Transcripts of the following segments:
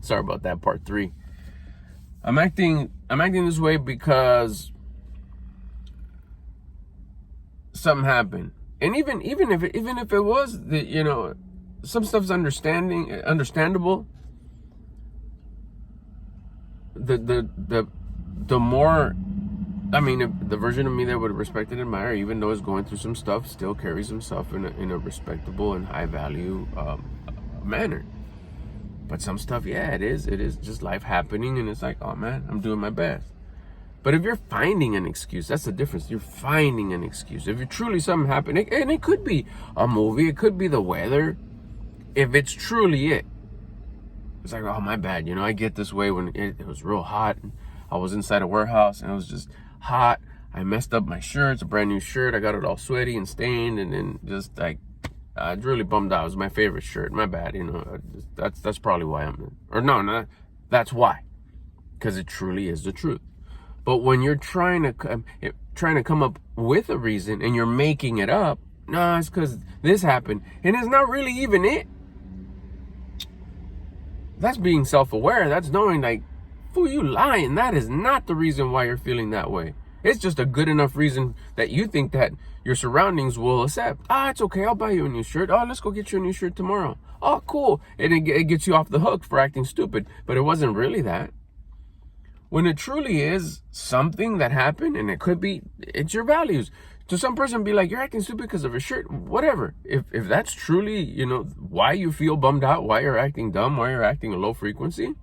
Sorry about that, part 3. I'm acting this way because something happened. And even if it was the, some stuff's understandable. The more, I mean, the version of me that would respect and admire, even though it's going through some stuff, still carries himself in a respectable and high value manner. But some stuff, yeah, it is just life happening, and it's like, oh man, I'm doing my best. But if you're finding an excuse, that's the difference. You're finding an excuse. If truly something happened, and it could be a movie, it could be the weather. If it's truly it, it's like, oh, my bad. I get this way when it was real hot. I was inside a warehouse and it was just hot. I messed up my shirt. It's a brand new shirt. I got it all sweaty and stained, and then just like, I was really bummed out. It was my favorite shirt. My bad. That's probably why that's why, because it truly is the truth. But when you're trying to come up with a reason and you're making it up, no, it's because this happened, and it's not really even it. That's being self-aware. That's knowing, like, fool, you lying. That is not the reason why you're feeling that way. It's just a good enough reason that you think that your surroundings will accept. It's okay. I'll buy you a new shirt. Let's go get you a new shirt tomorrow. Oh, cool. And it gets you off the hook for acting stupid. But it wasn't really that. When it truly is something that happened, and it's your values. To some person, be like, you're acting stupid because of a shirt, whatever. If that's truly, why you feel bummed out, why you're acting dumb, why you're acting a low frequency,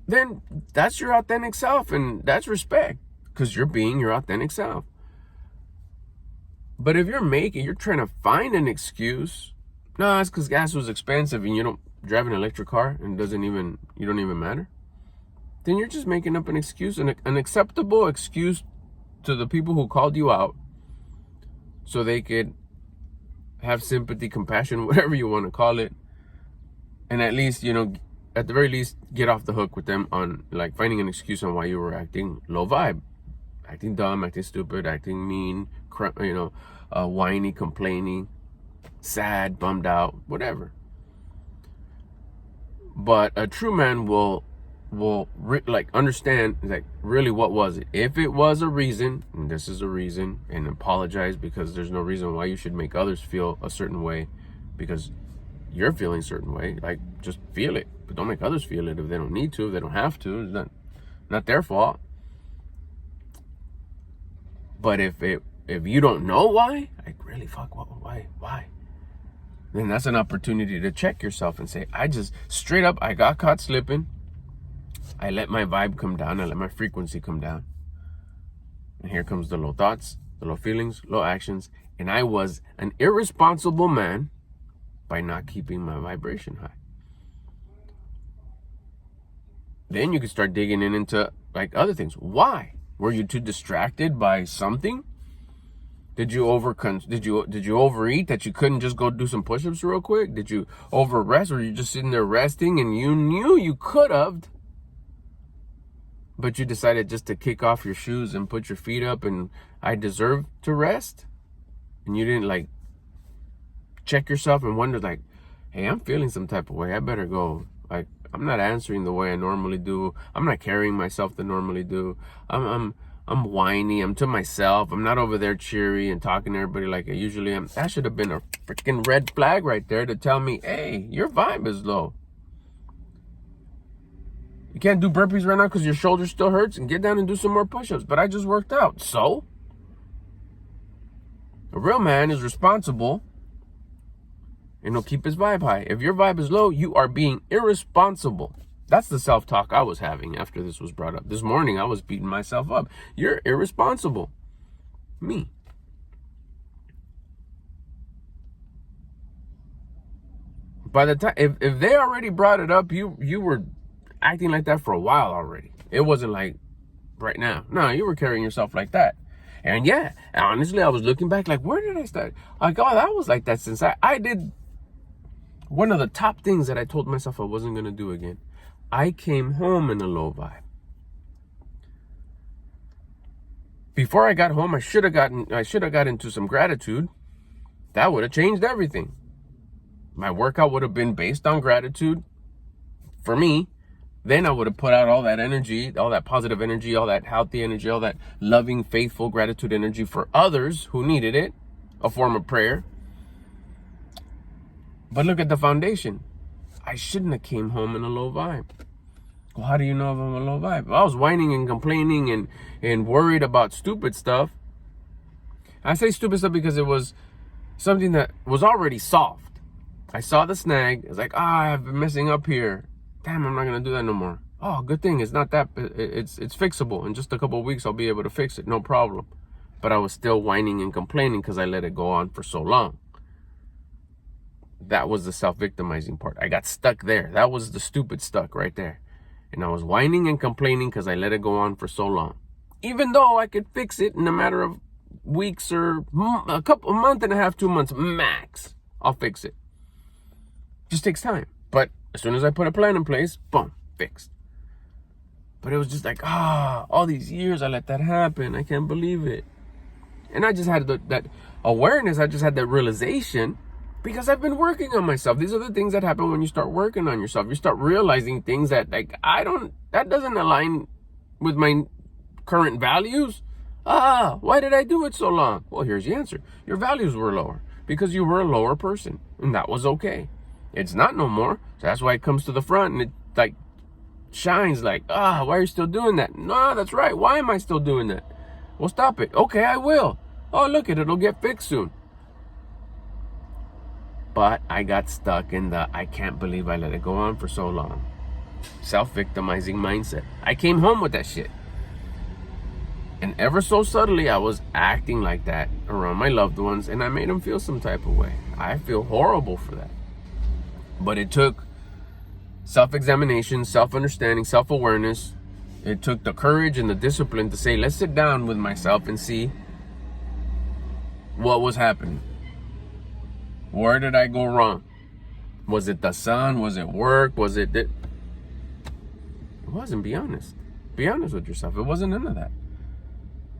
then that's your authentic self, and that's respect, because you're being your authentic self. But if you're trying to find an excuse, no, it's because gas was expensive and you don't drive an electric car and you don't even matter, then you're just making up an excuse, an acceptable excuse to the people who called you out, so they could have sympathy, compassion, whatever you want to call it, and at least, at the very least, get off the hook with them on, like, finding an excuse on why you were acting low vibe, acting dumb, acting stupid, acting mean, whiny, complaining, sad, bummed out, whatever. But a true man will understand, like, really, what was it? If it was a reason, and this is a reason, and apologize, because there's no reason why you should make others feel a certain way because you're feeling a certain way. Like, just feel it, but don't make others feel it if they don't need to, if they don't have to. It's not their fault. But if you don't know why, like, really, fuck, why? Then that's an opportunity to check yourself and say, straight up, I got caught slipping. I let my vibe come down. I let my frequency come down. And here comes the low thoughts, the low feelings, low actions. And I was an irresponsible man by not keeping my vibration high. Then you can start digging into, like, other things. Why? Were you too distracted by something? Did you overeat that you couldn't just go do some push-ups real quick? Did you over-rest? Or you just sitting there resting and you knew you could have, but you decided just to kick off your shoes and put your feet up and I deserve to rest? And you didn't, like, check yourself and wonder, like, hey, I'm feeling some type of way. I better go. Like, I'm not answering the way I normally do. I'm not carrying myself the normally do. I'm whiny. I'm to myself. I'm not over there cheery and talking to everybody like I usually am. That should have been a freaking red flag right there to tell me, hey, your vibe is low. You can't do burpees right now because your shoulder still hurts, and get down and do some more push-ups. But I just worked out. So, a real man is responsible, and he'll keep his vibe high. If your vibe is low, you are being irresponsible. That's the self-talk I was having after this was brought up. This morning, I was beating myself up. You're irresponsible. Me. By the time, if they already brought it up, you were acting like that for a while already. It wasn't like right now. No, you were carrying yourself like that. And yeah, honestly, I was looking back like, where did I start? Like, oh, that was like that since I did one of the top things that I told myself I wasn't going to do again. I came home in a low vibe. Before I got home, I should have got into some gratitude. That would have changed everything. my workout would have been based on gratitude for me. Then I would have put out all that energy, all that positive energy, all that healthy energy, all that loving, faithful gratitude energy for others who needed it, a form of prayer. But look at the foundation. I shouldn't have came home in a low vibe. Well, how do you know if I'm a low vibe? Well, I was whining and complaining and worried about stupid stuff. I say stupid stuff because it was something that was already solved. I saw the snag. It's like, I've been messing up here. Damn, I'm not going to do that no more. Oh, good thing. It's not that. It's fixable. In just a couple of weeks, I'll be able to fix it. No problem. But I was still whining and complaining because I let it go on for so long. That was the self-victimizing part. I got stuck there. That was the stupid stuck right there. And I was whining and complaining because I let it go on for so long. Even though I could fix it in a matter of weeks or a month and a half, 2 months max, I'll fix it. Just takes time. But as soon as I put a plan in place, boom, fixed. But it was just like, all these years I let that happen. I can't believe it. And I just had that awareness. I just had that realization because I've been working on myself. These are the things that happen when you start working on yourself. You start realizing things that that doesn't align with my current values. Why did I do it so long? Well, here's the answer. Your values were lower because you were a lower person, and that was okay. It's not no more. So that's why it comes to the front and it like shines like, why are you still doing that? No, that's right. Why am I still doing that? Well, stop it. Okay, I will. Oh, look at it. It'll get fixed soon. But I got stuck in the I can't believe I let it go on for so long. Self-victimizing mindset. I came home with that shit. And ever so subtly, I was acting like that around my loved ones, and I made them feel some type of way. I feel horrible for that. But it took self-examination, self-understanding, self-awareness. It took the courage and the discipline to say, let's sit down with myself and see what was happening. Where did I go wrong? Was it the sun? Was it work? Was it... It wasn't, be honest. Be honest with yourself. It wasn't none of that.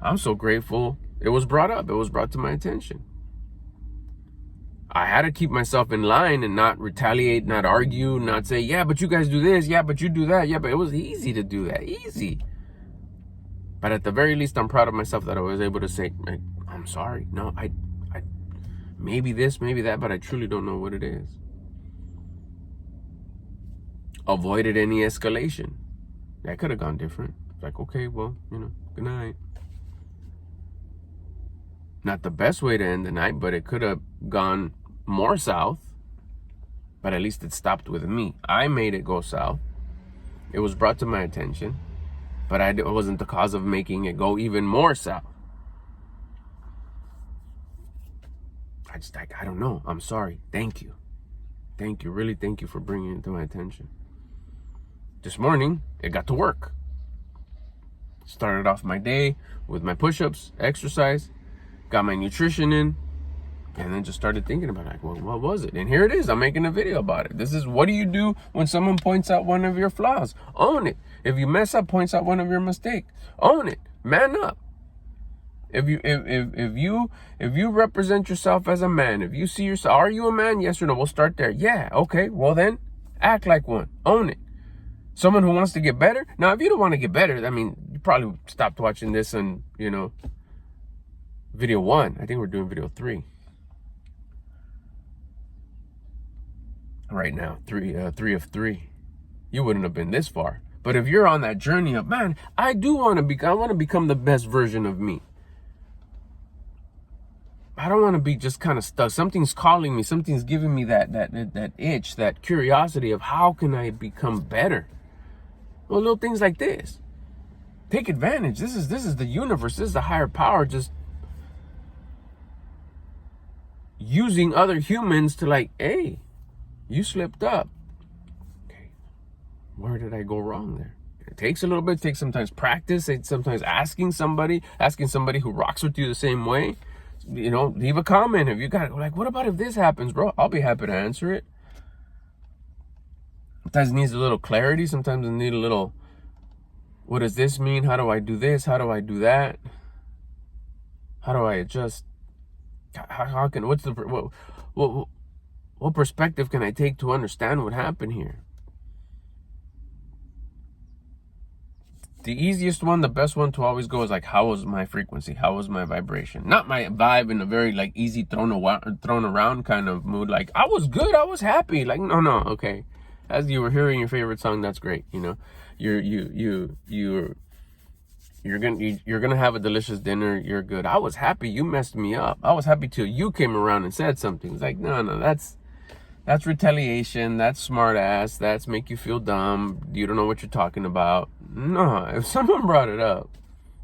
I'm so grateful it was brought up. It was brought to my attention. I had to keep myself in line and not retaliate, not argue, not say, yeah, but you guys do this. Yeah, but you do that. Yeah, but it was easy to do that. Easy. But at the very least, I'm proud of myself that I was able to say, I'm sorry. No, I maybe this, maybe that, but I truly don't know what it is. Avoided any escalation. That could have gone different. It's like, okay, well, good night. Not the best way to end the night, but it could have gone more south. But at least it stopped with me. I made it go south. It was brought to my attention, but it wasn't the cause of making it go even more south. I don't know. I'm sorry. Thank you. Thank you. Really, thank you for bringing it to my attention. This morning, it got to work. Started off my day with my push-ups, exercise, got my nutrition in, and then just started thinking about well, what was it? And here it is. I'm making a video about it. This is what do you do when someone points out one of your flaws? Own it. If you mess up, points out one of your mistakes. Own it. Man up. If you represent yourself as a man, if you see yourself, are you a man? Yes or no? We'll start there. Yeah. Okay. Well then, act like one. Own it. Someone who wants to get better. Now, if you don't want to get better, I mean, you probably stopped watching this and video 1. I think we're doing video 3 right now. 3 of 3. You wouldn't have been this far. But if you're on that journey of, man, I want to become the best version of me. I don't want to be just kind of stuck. Something's calling me. Something's giving me that itch, that curiosity of how can I become better? Well, little things like this. Take advantage. This is the universe. This is the higher power just using other humans to like, hey, you slipped up. Okay, where did I go wrong there? It takes a little bit. It takes sometimes practice. It's sometimes asking somebody who rocks with you the same way. Leave a comment if you got like, what about if this happens, bro? I'll be happy to answer it. Sometimes it needs a little clarity. Sometimes it needs a little, what does this mean? How do I do this? How do I do that? How do I adjust? How can, What perspective can I take to understand what happened here? The easiest one, the best one to always go is like, how was my frequency? How was my vibration? Not my vibe in a very like easy thrown around kind of mood. Like, I was good, I was happy. Like, no, okay. As you were hearing your favorite song, that's great. You know, you're gonna have a delicious dinner. You're good. I was happy. You messed me up. I was happy till you came around and said something. It's like, no, that's retaliation. That's smart ass. That's make you feel dumb. You don't know what you're talking about. No, if someone brought it up,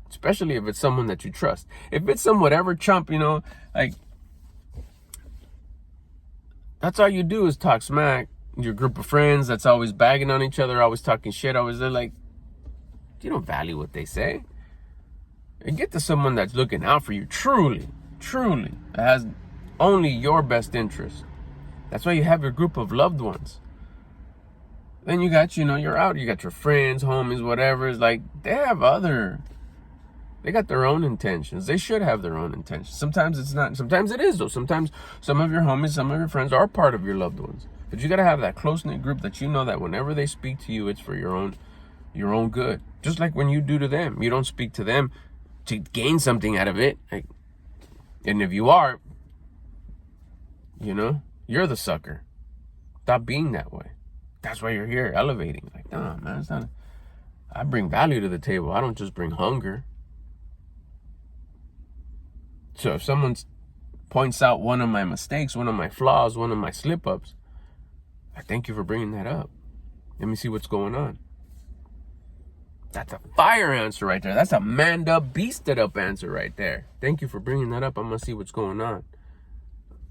especially if it's someone that you trust, if it's some whatever chump, you know, like, that's all you do is talk smack. Your group of friends that's always bagging on each other, always talking shit, always, they're like, you don't value what they say. And get to someone that's looking out for you, truly, that has only your best interest. That's why you have your group of loved ones. Then you got, you're out, you got your friends, homies, whatever. It's like, they got their own intentions. They should have their own intentions. Sometimes it's not, sometimes it is though. Sometimes some of your homies, some of your friends are part of your loved ones. But you got to have that close-knit group that you know that whenever they speak to you, it's for your own good. Just like when you do to them. You don't speak to them to gain something out of it. Like, and if you are, you're the sucker. Stop being that way. That's why you're here, elevating. Like, nah, man, it's not. I bring value to the table. I don't just bring hunger. So if someone points out one of my mistakes, one of my flaws, one of my slip-ups, I thank you for bringing that up. Let me see what's going on. That's a fire answer right there. That's a manned up, beasted up answer right there. Thank you for bringing that up. I'm going to see what's going on.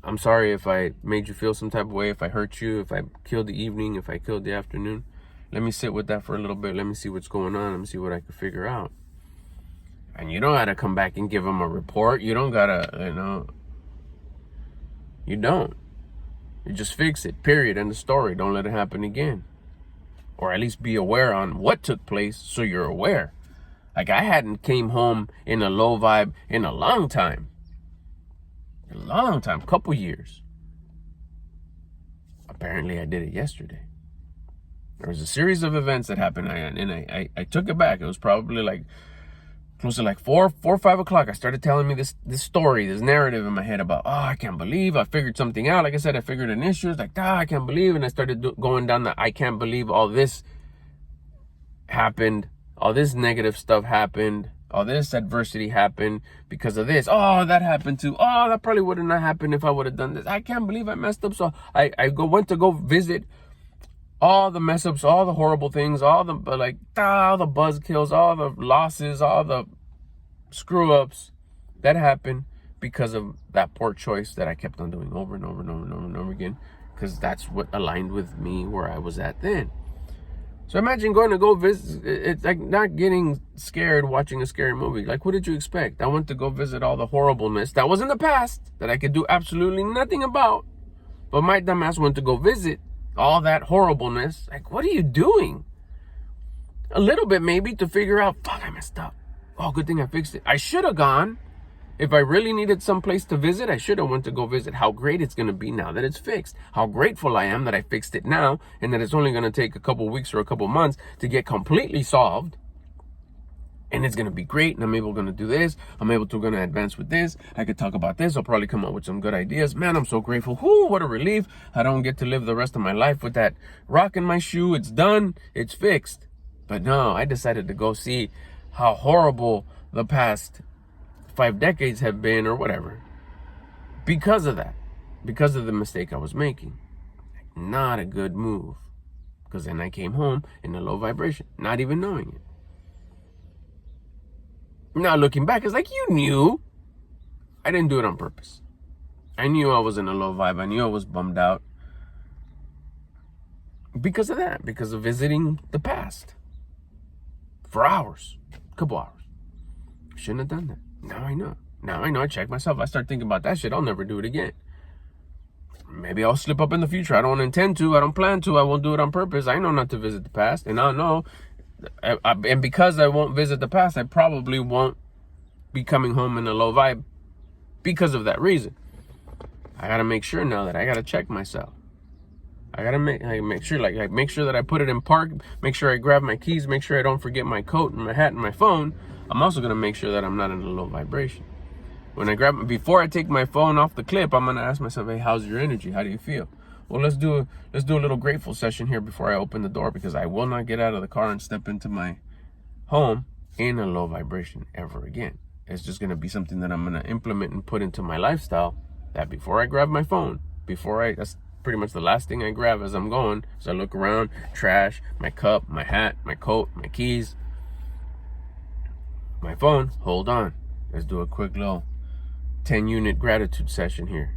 I'm sorry if I made you feel some type of way, if I hurt you, if I killed the evening, if I killed the afternoon. Let me sit with that for a little bit. Let me see what's going on. Let me see what I can figure out. And you don't got to come back and give them a report. You don't got to, you don't. You just fix it, period, end of story. Don't let it happen again. Or at least be aware on what took place so you're aware. Like, I hadn't came home in a low vibe in a long time. Couple years. Apparently I did it yesterday. There was a series of events that happened, and I took it back. It was probably like close to like 4 or 5 o'clock. I started telling me this story, this narrative in my head about, I can't believe I figured something out. Like I said, I figured an issue. It's like, I can't believe. And I started going down the, I can't believe all this happened. All this negative stuff happened. All this adversity happened because of this. Oh, that happened too. Oh, that probably would have not happened if I would have done this. I can't believe I messed up. So I went to go visit all the mess ups, all the horrible things, all the buzzkills, all the losses, all the screw ups that happened because of that poor choice that I kept on doing over and over and over and over and over again, because that's what aligned with me where I was at then. So imagine going to go visit. It's like not getting scared watching a scary movie. Like, what did you expect? I went to go visit all the horribleness that was in the past that I could do absolutely nothing about. But my dumbass went to go visit all that horribleness. Like, what are you doing? A little bit maybe to figure out, fuck, I messed up. Oh, good thing I fixed it. I should have gone. If I really needed some place to visit, I should have went to go visit. How great it's going to be now that it's fixed. How grateful I am that I fixed it now and that it's only going to take a couple weeks or a couple months to get completely solved. And it's going to be great. And I'm able to do this. I'm able to going to advance with this. I could talk about this. I'll probably come up with some good ideas. Man, I'm so grateful. Whoo, what a relief. I don't get to live the rest of my life with that rock in my shoe. It's done. It's fixed. But no, I decided to go see how horrible the past 5 decades have been or whatever, because of that, because of the mistake I was making. Not a good move, because then I came home in a low vibration, not even knowing it. Now looking back, it's like, you knew. I didn't do it on purpose. I knew I was in a low vibe. I knew I was bummed out because of that, because of visiting the past for hours, a couple hours. Shouldn't have done that. Now I know. I check myself. I start thinking about that shit. I'll never do it again. Maybe I'll slip up in the future. I don't intend to. I don't plan to. I won't do it on purpose. I know not to visit the past. And I know. And because I won't visit the past, I probably won't be coming home in a low vibe because of that reason. I gotta make sure now that I gotta check myself. I gotta make sure, like make sure that I put it in park, make sure I grab my keys, make sure I don't forget my coat and my hat and my phone. I'm also gonna make sure that I'm not in a low vibration. When I before I take my phone off the clip, I'm gonna ask myself, hey, how's your energy? How do you feel? Well, let's do a little grateful session here before I open the door, because I will not get out of the car and step into my home in a low vibration ever again. It's just gonna be something that I'm gonna implement and put into my lifestyle, that before I grab my phone, that's pretty much the last thing I grab as I'm going. So I look around, trash, my cup, my hat, my coat, my keys, my phone. Hold on. Let's do a quick little 10-unit gratitude session here.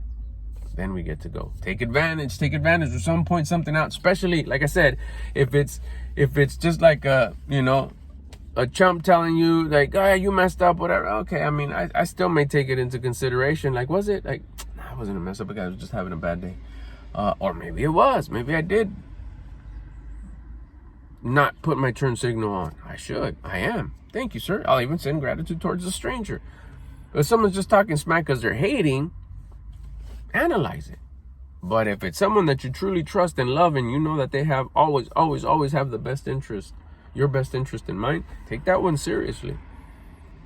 Then we get to go. Take advantage of some point something out. Especially, like I said, if it's just like a chump telling you like, oh, you messed up, whatever. Okay, I mean, I still may take it into consideration. Like, was it like, I wasn't a mess up, I was just having a bad day. Or maybe it was. Maybe I did not put my turn signal on. I am. Thank you, sir. I'll even send gratitude towards a stranger. If someone's just talking smack because they're hating, analyze it. But if it's someone that you truly trust and love, and you know that they have always have the best interest, your best interest in mind, take that one seriously.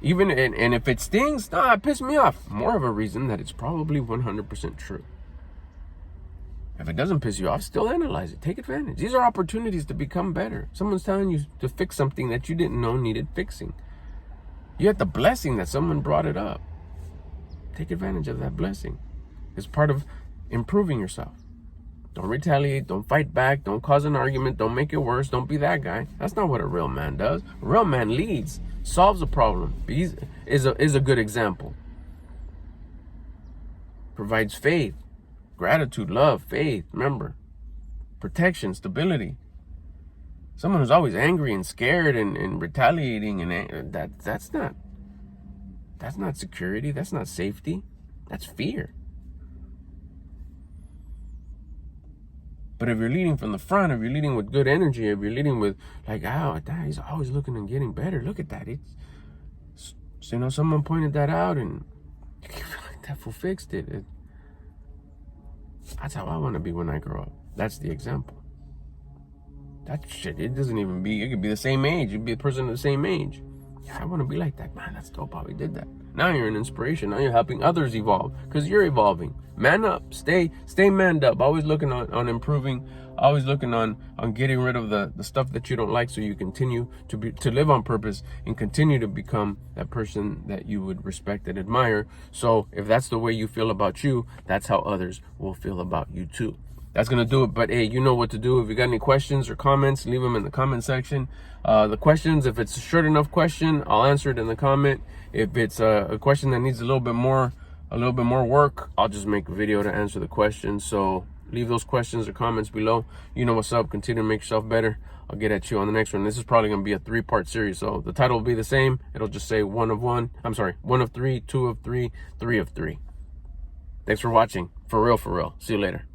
Even and if it stings, it pissed me off. More of a reason that it's probably 100% true. If it doesn't piss you off, still analyze it. Take advantage. These are opportunities to become better. Someone's telling you to fix something that you didn't know needed fixing. You had the blessing that someone brought it up. Take advantage of that blessing. It's part of improving yourself. Don't retaliate. Don't fight back. Don't cause an argument. Don't make it worse. Don't be that guy. That's not what a real man does. A real man leads, solves a problem. Is a good example. Provides faith, gratitude, love, faith. Remember, protection, stability. Someone who's always angry and scared and retaliating, and that's not security. That's not safety. That's fear. But if you're leading from the front, if you're leading with good energy, if you're leading with like, oh, he's always looking and getting better. Look at that. Someone pointed that out, and you feel like that fool fixed it. That's how I want to be when I grow up. That's the example. That shit, it could be the same age. You'd be a person of the same age. Yeah, I want to be like that. Man, that's dope how he did that. Now you're an inspiration. Now you're helping others evolve because you're evolving. Man up. Stay manned up. Always looking on improving. Always looking on getting rid of the stuff that you don't like, so you continue to live on purpose and continue to become that person that you would respect and admire. So if that's the way you feel about you, that's how others will feel about you too. That's going to do it. But hey, you know what to do. If you got any questions or comments, leave them in the comment section. The questions, if it's a short enough question, I'll answer it in the comment. If it's a question that needs a little bit more work, I'll just make a video to answer the question. So leave those questions or comments below. You know what's up. Continue to make yourself better. I'll get at you on the next one. This is probably going to be a 3-part series. So the title will be the same. It'll just say 1 of 3, 2 of 3, 3 of 3. Thanks for watching. For real. See you later.